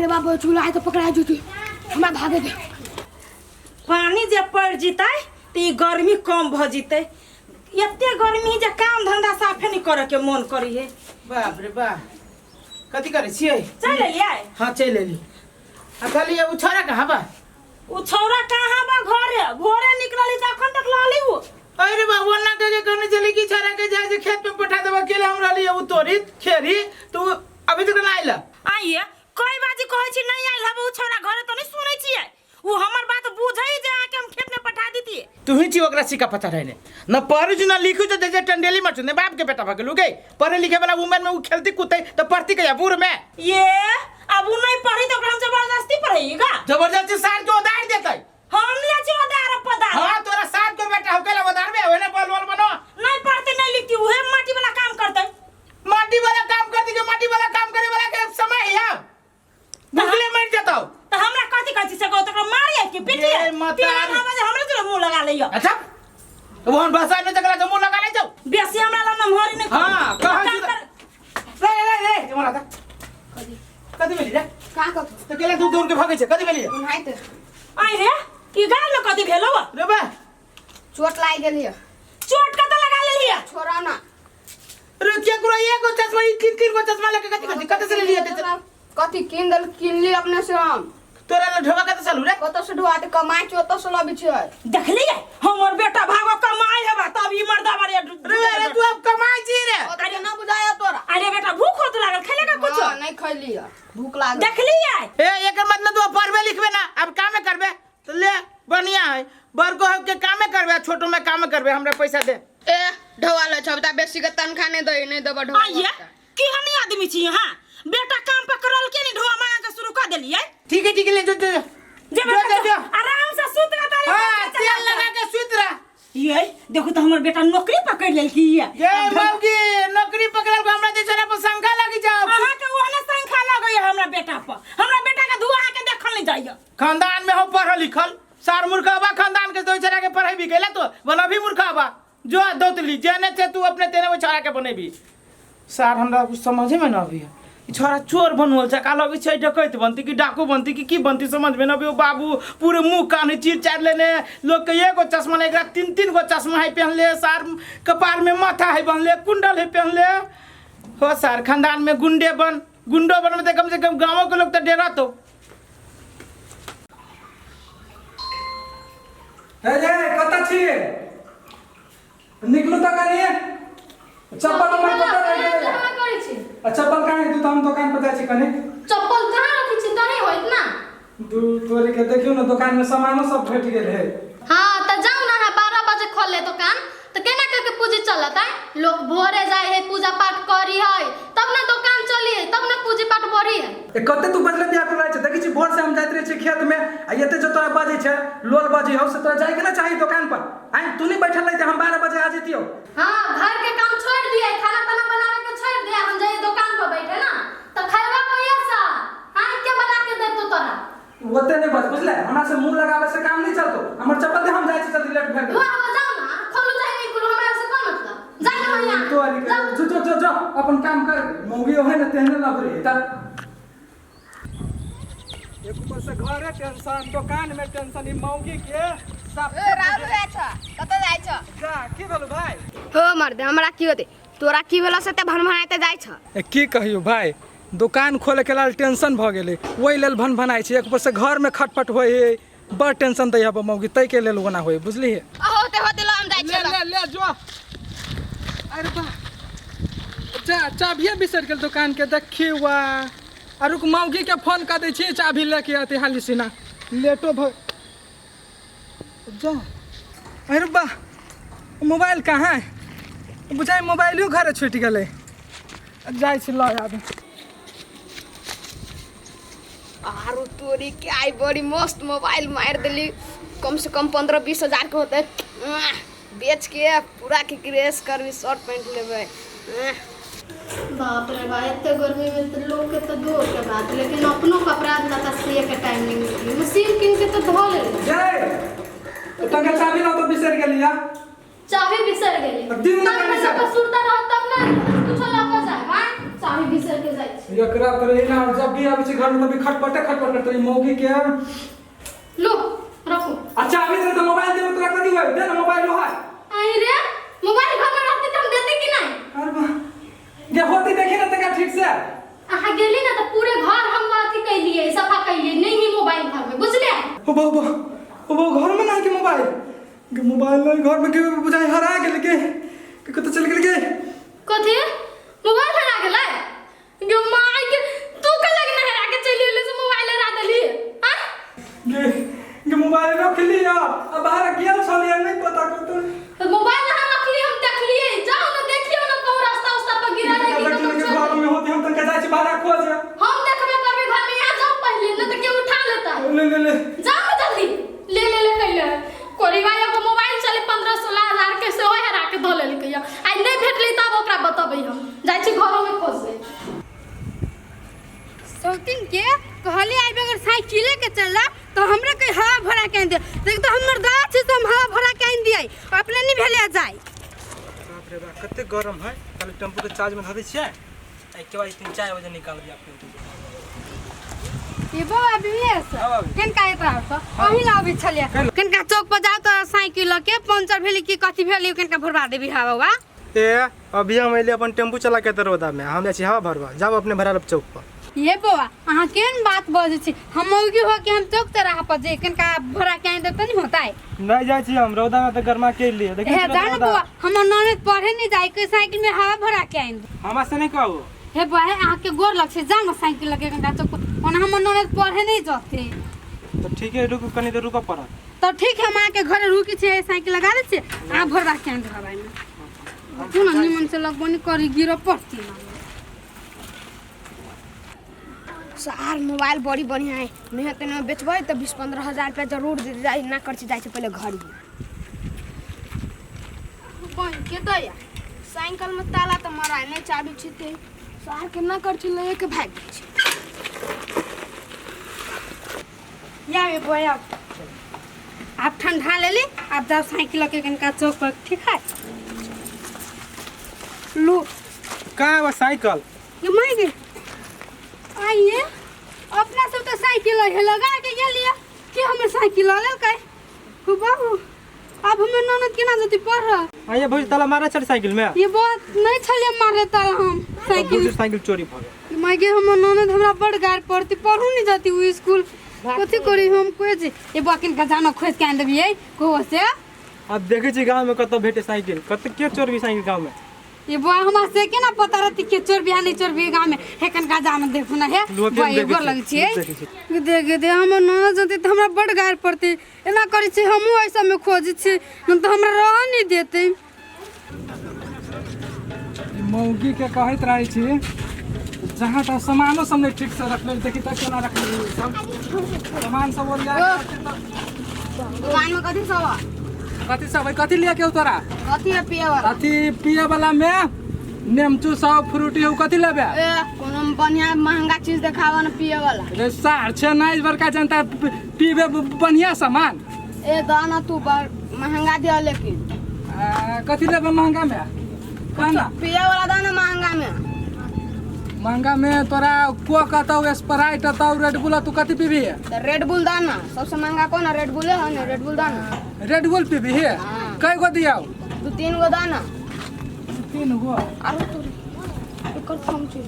रे बाप चूल्हा है तो पकड़ा जूती हमारा भागे दे। पानी जब पड़ जीते तो गर्मी कम भ जीते। एते गर्मी जे काम धंधा साफे नहीं करे के मन करी है। बाप रे बाप कथी करे छियै? चल लिया हां चल लेली। आ कहली उ छोरा कहां बा? उ छोरा कहां बा? घरे भोरे निकलली त अखन तक लाली उ। अरे बा वो ना के कहने चली कि छोरा के जाए खेत में पठा देबा के लिए हम रहली उ तोरी खेरी तू अभी तक ना आइला। आइए कोई बाजी कहै छी नहीं आइल हबे उ छोरा घरे तो नहीं सुनै छियै। उ हमर बात बुझै जे आके हम खेत में पठा देती। तू ही छी ओकरा सिका पता रहने न पढ़ू न लिखू तो जैसे टंडेली मत ने बाप के बेटा भगलू गई पढ़े लिखे वाला उम्र में उ खेलती कूदते तो पढ़ती कया बूढ़ में ये अब उ नहीं पढ़ी तो हम जबरदस्ती पढ़ाईगा। जबरदस्ती साल को उधार देतै। हम नहीं अछि उधार पदार। हां तोरा साथ को बेटा होकेला उधार में होने बोल बोल बनो नहीं पढ़ते नहीं लिखती उहे माटी वाला काम करते। माटी वाला काम करती जो माटी वाला काम करे वाला के समय है भूखले मर जाता तो हमरा कथि कथि से कहत तो मारिए कि पीटिए पिया हमरा तो मुंह लगा लियो। अच्छा तो वहन भाषा में जकरा के मुंह लगा ले जाओ बेसी हमरा ला न मोहरी नहीं। हां कहां रे हमरा था कथि भेली रे का कर तो केला दूर दूर के भागे छे कथि भेली नहीं तो आई रे ई गाल में कथि भेलो रे बा चोट लाग गेली चोट कत लगा लेलिए छोरा ना रे के करो एगो चश्मा ई तीन तीन गो चश्मा लेके कथि से ले लिया कथी किन ली अपने से हम तोरा ले ढोबा कत चालू रे कत से ढुआ कमाई छ ओत से लबी छ देख लिए हमर बेटा भागो कमाई हेबा तब ई मर्दा बारे रे तू अब कमाई छी रे अरे ना बुझाया तोरा। अरे बेटा भूख होत लागल खेले का कुछ नहीं खैली भूख लागल देख लिए ए एकर मतलब तू पढ़बे लिखबे ना अब काम करबे तो ले बढ़िया है बड़को के काम करबे छोटो में काम करबे हमरा पैसा दे ए ढवा ले छबता बेसी के तनखा नहीं दई नहीं देबा ढवा। आइए की हनी आदमी छी यहां बेटा काम पकड़ल के नहीं ढोआ मांगा के शुरू कर देलिए। ठीक है ले जो आराम से सुत रहा तारे। हां तेल लगा के सुत रहा। ये देखो तो हमर बेटा नौकरी पकड़ लेल की है ये मौगी नौकरी पकड़ल को हमरा देशरा पर शंका लगी जाओ अहा के ओने संख्या लगई हमरा बेटा पर। हमरा बेटा के धुआ के देखल नहीं जाइए। खानदान में हो पढ़ल लिखल सार मूर्खबा खानदान के दोचरा के पढ़ाई भी गेला तो बना भी मूर्खबा जो दोतली जेने से तू अपने तेने वो छोरा के बनेबी सार हमरा कुछ समझे में ना आवी छोरा चोर बनवल छ कालो भी छै डकैत बनती कि डाकू बनती कि की बनती समझ में ना आवी। बाबू पूरे मुंह कान चीर चार लेने लोग के एगो चश्मा नहीं एकरा तीन तीन गो चश्मा है पहन ले सार कपार में माथा है बन ले कुंडल है पहन ले हो सार खानदान में गुंडो बन में कम से कम गांवों के लोग तो डरा तो हे रे कत छी निकलू त कनी चप्पल हमर पता नहीं है कहां करै छी चप्पल काहे तू हम दुकान पर जाय छी कनी चप्पल कहां रखी छी तने होइत ना तू तोरे के देखियो ना दुकान में सामानो सब भेट गेल है। हां त जाऊ ना 12 बजे खोले दुकान त केना करके पूजा चलत है। लोग भोरे जाय है पूजा पाठ करी है तब ना दुकान चली है तब ना पूजा पाठ बढ़ी है। ए कते तू बजले बिया कर रहे छ देखि छी भोर से हम जाइत रहे छी खेत में आ एते जो तोरा बाजे छ लोल बाजी हो से तोरा जाय के ना चाहिए दुकान पर आई तू नहीं बैठल रही हम 12 बजे आ जतियो। हां घर के काम छोड़ दिए खाना खाना बनावे के छोड़ दिए हम जाए दुकान पर बैठे ना त खाएगा पैसा हां के बना के दे तो तोरा ओते नहीं बस बुझले हमरा से मुंह लगावे से काम नहीं चलतो हमर चप्पल दे हम जाय छी जल्दी लेट भेल वो जाओ ना खोलू जाए नहीं कुल हमरा से कोन मतलब जाए ना भैया तो अली जो अपन काम कर मौगी है ना तेहने लग रही त एक ऊपर से घर है टेंशन दुकान में टेंशन ई मौगी के सब ए राहुल जाय छ कत जाय छ जा की बोलू भाई हो मर्दे हमरा की होते तोरा की भेला से त भनभनाते जाय छ की कहियो भाई दुकान खोले के लाल टेंशन भ गेले ओइ लेल भनभनाई छै एक ऊपर से घर में खटपट होय है बड़ टेंशन दै है मौगी तै के लेल ओना होय बुझली है। होते होते लो हम जाय छ ले जो अरे बा जा चाबिया बिसर गेल दुकान के देखिवा अरुक मौगी के फोन कर दै छी चाबी लेके आते हाली सिना लेटो भ जा अरे बा मोबाइल कहाँ है बुझाई मोबाइलो घर छूट गेले जाय छी ल याद आरो तोरी के आई बड़ी मस्त मोबाइल मार देली कम से कम 15-20 हजार के होते बेच के पूरा के क्रेश करबी शर्ट पैंट लेबै। बाप रे भाई इतने गर्मी में तो लोग के तो दूर के बात लेकिन अपनों कपड़ा लता सिए के टाइम नहीं मिली मशीन किन के तो धो ले जय तंगे चाबी न तो बिसर गेलिया चाबी बिसर गेली दिन में तब बिसर सुरता रह तब ना कुछ लगा जाए हां चाबी बिसर के जाइ छी एकरा करे ना जब भी आबै छै घर में तभी खटपटे करते ई मौगी के लो रखो अच्छा अभी तो मोबाइल दे तोरा कथी होय दे ना मोबाइल हो है आई रे मोबाइल घर में रहते त हम देते कि नहीं अरे बा ये होती देखी ना तका ठीक से अहाँ गेली ना तो पूरे घर हम अथी कैलिए सफा कैलिए नहीं ही मोबाइल घर में बुझले ओ बाबा घर में ना के मोबाइल नहीं घर में के बुझाई हरा गेल के कत चल गेल के कथी मोबाइल हरा गेलै गे माय के तू के लग ना हरा के चली गेले से मोबाइल हरा देली हां ये मोबाइल रख लिया अब बाहर गेल छलिए नहीं पता कत मोबाइल यहाँ रख ली हम देख लिए जाओ ना देखियो ना कहूं रास्ता उस्ता पर गिरा रही के घर में होती हम तक जाई छी बाहर खोज हम देखबे कभी घर में आ जाओ पहले न तो के उठा लेता ले जाओ जल्दी ले कैले कोरीवाया को मोबाइल चले 15-16 हजार के से ओए हरा के धो ले लिया आई नहीं भेटली तब ओकरा बतबै हम जाई छी घरों में खोजबे सौतिन के कहले आई अगर साइकिले के चलला तो हमरा के हवा भरा के दे देख तो हमर दाच से हम हवा भरा के दियै अपने नहीं भेले जाय बाप रे बाप कते गरम है कल टेम्पू के चार्ज में धरै छियै आई के बाद 3-4 बजे निकाल दिया अपने ये बाबा बिनेस कनका एत रहत ओही लाबी छलिए कनका चौक पर जाओ तो साइकिल के पंचर भेली की कथी भेली कनका भरवा देबी हवा ए अभी हम एले अपन टेम्पू चला के रोदा में हम जाइ छी हवा भरवा जाओ अपने भरा चौक पर ये बाबा अहाँ केन बात बजे छी हम मौगी हो के हम चौक ते रहा पर जे कनका भरा के दे तो नहीं होता है नहीं जाइ छी हम रौदा में तो गरमा के लिए देखिए हे जान बाबा हमर ननद पढ़े नहीं जाय के साइकिल में हवा भरा के हमरा से नहीं कहू हे बाबा अहाँ के गोर लग से जान साइकिल लगे कनका चौक पर हमर ननद पढ़े नहीं जाते तो ठीक है रुक कनी देर रुक पड़ा तो ठीक है हम आके घर रुकी छे साइकिल लगा दे छे आ भरवा के दे हवा में तू ना निमन से लगबनी करी गिरो पड़ती ना सार मोबाइल बड़ी बढ़िया है नहीं तो ना बेचबै तो 20-15 हजार रुपया जरूर दे जाई ना कर जाए पहले घर बन के दया साइकिल में ताला तो मराय नहीं चाबी छिते सार के ना कर लेके भाग छै या ये बोय आप ठंडा ले ली आप जाओ साइकिल के कनका चौक पर ठीक है लो का है साइकिल ये मैं गे आइए अपना सब तो साइकिल है लगा के गेलिए कि हमर साइकिल ले के हो बाबू अब हमें ननद केना जति पढ़ आइए भौजी ताला मारा चल साइकिल में ये बात नहीं छले मारे ताला हम साइकिल चोरी भ गेल मैं गे हमर ननद हमरा बड़ गार पड़ती पढ़ू नहीं जाती वो स्कूल कथि करी हम खोज ये बाकिन का जानो खोज के आन देबिए को से अब देखे छी गांव में कत भेटे साइकिल कत के चोरबी साइकिल गांव में ये बा हमरा से केना पता रहती के चोर बिया नहीं चोर बिया गांव में हेकन का जानो देखो ना है भाई गोर लग छी दे हमर ननद जति त हमरा बड़ गार पड़ती एना करी छी हमहु ऐसा में खोज छी न तो हमरा रह नहीं देते मौगी के कहत रही छी जहाँ तक सामानो सब नहीं ठीक से रख ले देखी तक केना रख ले सब सामान सब बोल जाए दुकान में कथि सब कथी सब है कथी लिया के तोरा कथि है पिए वाला अथी पिए वाला में नेमचू सब फ्रूटी हो कथी लेबे ए कोनो बढ़िया महंगा चीज देखावा न पिए वाला रे सार छे नाइस बड़का जनता पीबे बढ़िया सामान ए दाना तू महंगा दिया लेकिन कथी लेबे महंगा में कहना पिए वाला दाना महंगा में तोरा को कहता स्प्राइट तो रेड बुल तू कथी पीबी है रेड बुल दाना सबसे महंगा कौन है रेड बुल है ना रेड बुल दाना रेड बुल पीबी है हाँ। कई गो दियाओ 2-3 गो दाना 3 गो आरो तो एकर कम चीज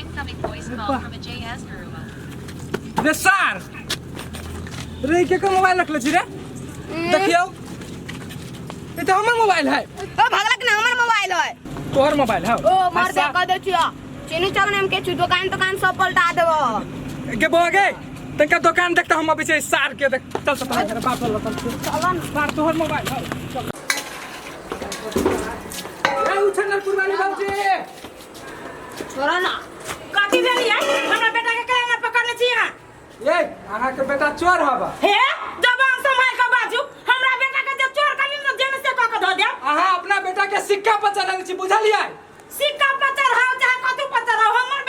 Incoming voice call from a JS Garuba. रे सार रे के मोबाइल रख ले छी रे देखियो ये तो हमर मोबाइल है ओ भगलक ना हमर मोबाइल है तोहर मोबाइल है ओ मार दे कह दे छियो चीनी चकने में के छु दुकान सब पलटा देबो के बोगे तनका दुकान देखता हम अभी से सार के देख चल चल मेरे बाप चल चल सार तोहर मोबाइल है ए उछनर कुर्बानी बाबूजी छोरा ना कथी भेली है हमरा बेटा के केना पकड़ ले छी हां ए अहाँ के बेटा चोर हबा हे जबान संभाल के बाजू हमरा बेटा के जे चोर कनी न जेने से क के द दे अहाँ अपना बेटा के सिक्का पर चढ़ल छी बुझलियै सिक्का पर चढ़ाओ चाहे कथु पर चढ़ाओ हमर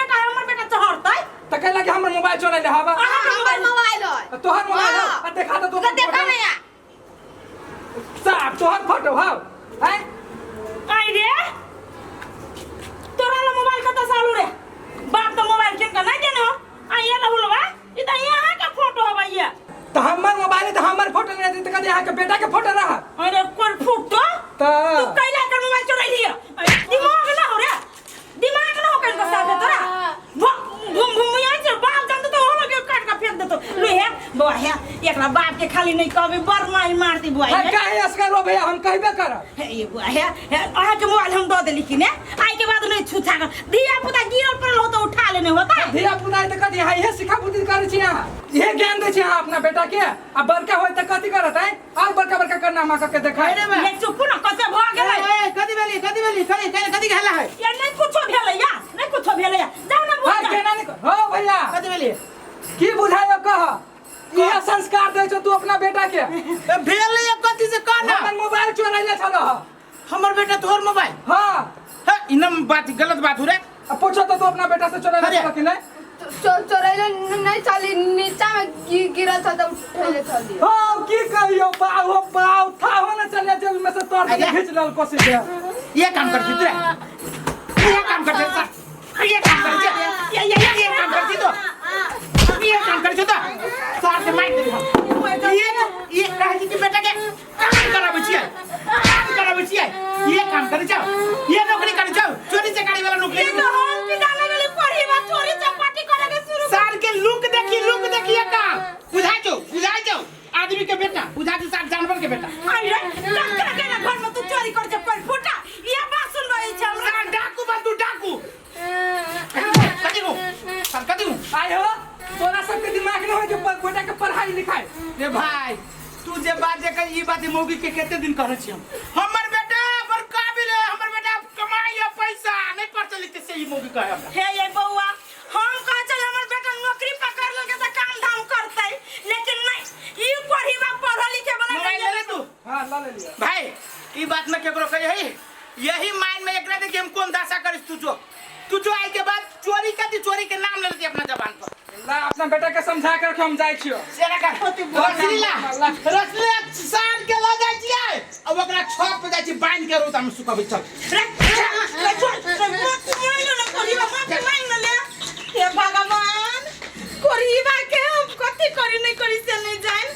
बेटा चढ़तै त कहला कि हमर मोबाइल चोरल ले हबा हमर मोबाइल है तोहर मोबाइल है आ देखा तो तो देखा नहीं है साहब तोहर फोटो हौ हैं बुआ है एकरा बाप के खाली नहीं कहबे बर माई मारती बुआ है काहे असका रो भैया हम कहबे करब ये बुआ है अहाँ के मोबाइल हम दो देली कि ने आई के बाद नहीं छूछा कर दिया पुता गिरल पड़ल हो तो उठा लेने होता धिया पुता त कथि हाय हे सिखा बुद्धि करै छी अहाँ ये ज्ञान दै छी अहाँ अपना बेटा के आ बड़का होय त कथि करत है और बड़का बड़का करनामा क के देखाय ये चुप न कते भ गेलै कथी भेली कथी कहला है ये नहीं कुछो भेलै या नहीं कुछो भेलै या जाओ ना बुआ हाय केना नहीं हो भैया कथी भेली की बुझायो कह ये संस्कार दै छौ तू अपना बेटा के भेले कथी से कहना हमर मोबाइल चोरैले छलो हमर बेटा तोहर मोबाइल हां इनम बात गलत बात हो रे अब पूछो तो तू अपना बेटा से चोरैले अरे। छलो कि नहीं चोरैले नहीं चली नीचा में गिरल था तो उठैले चली हो की कहियो बाऊ था हो न चले जे में से तोड़ के खींच लेल कोशिश है ये काम करती तू ये काम करते ये काम करते ये काम करती तो ये काम करती तो साथ से माइक दे ये कहे कि बेटा के काम कराबै छियै ये काम करे जाओ ये नौकरी करे जाओ चोरी चकारी वाला नौकरी ये तो हम पिटाने वाली पढ़ी बा चोरी चपाटी करे के शुरू सार के लुक देखिए का बुझा जाओ आदमी के बेटा बुझा के साथ जानवर के बेटा आई रे डॉक्टर के घर में तू चोरी कर जे पर फुटा ये बात सुन रही छ हमरा सार डाकू बा तू डाकू कदी हूं आय हो तोरा सबके दिमाग न हो जे बेटा के पढ़ाई लिखाई रे भाई तू जे बात जे कही ई बात मौगी के केते दिन कहै छी हमर बेटा पर काबिल है हमर बेटा कमाई है पैसा नहीं पढ़ते लिखते से ही मौगी कहे हमरा हे ये बउआ हम कह चल हमर बेटा नौकरी पकड़ ल के त काम धाम करतै लेकिन नहीं ई पढ़ी बा पढ़ लिखे वाला मोबाइल ले ले तू हां ला ले लिया भाई ई बात में केकरो कहे है यही माइंड में एकरा देखि हम कौन दशा करिस तू जो आई के बाद चोरी के नाम ले लेती अपना जबान पर ला अपना बेटा के समझा के रख हम जाय छियो सेना का रसले साल के ला जाय छियै अब ओकरा छत पे जाय छी बांध के रोता में सुखबै चल हे भगवान कोरीबा के हम कथि करी नहीं करी से नहीं जान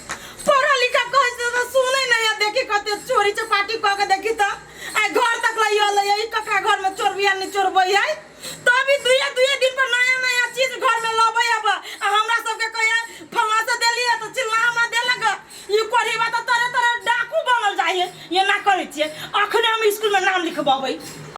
पढ़ा लिखा कह से तो सुनै नहीं या देखि कते चोरी चपाटी क के देखि त आ घर तक लइयो ले ई ककरा घर में चोर बिया नहीं चोरबै है तो अभी दुए दिन पर नया चीज घर में लबै अब हमरा सब के कहिया फला से देली तो चिल्ला हमरा देलक ई कोरीबा तो तरह डाकू बनल जाय ये ना करै छियै अखने हम स्कूल में नाम लिखबाबै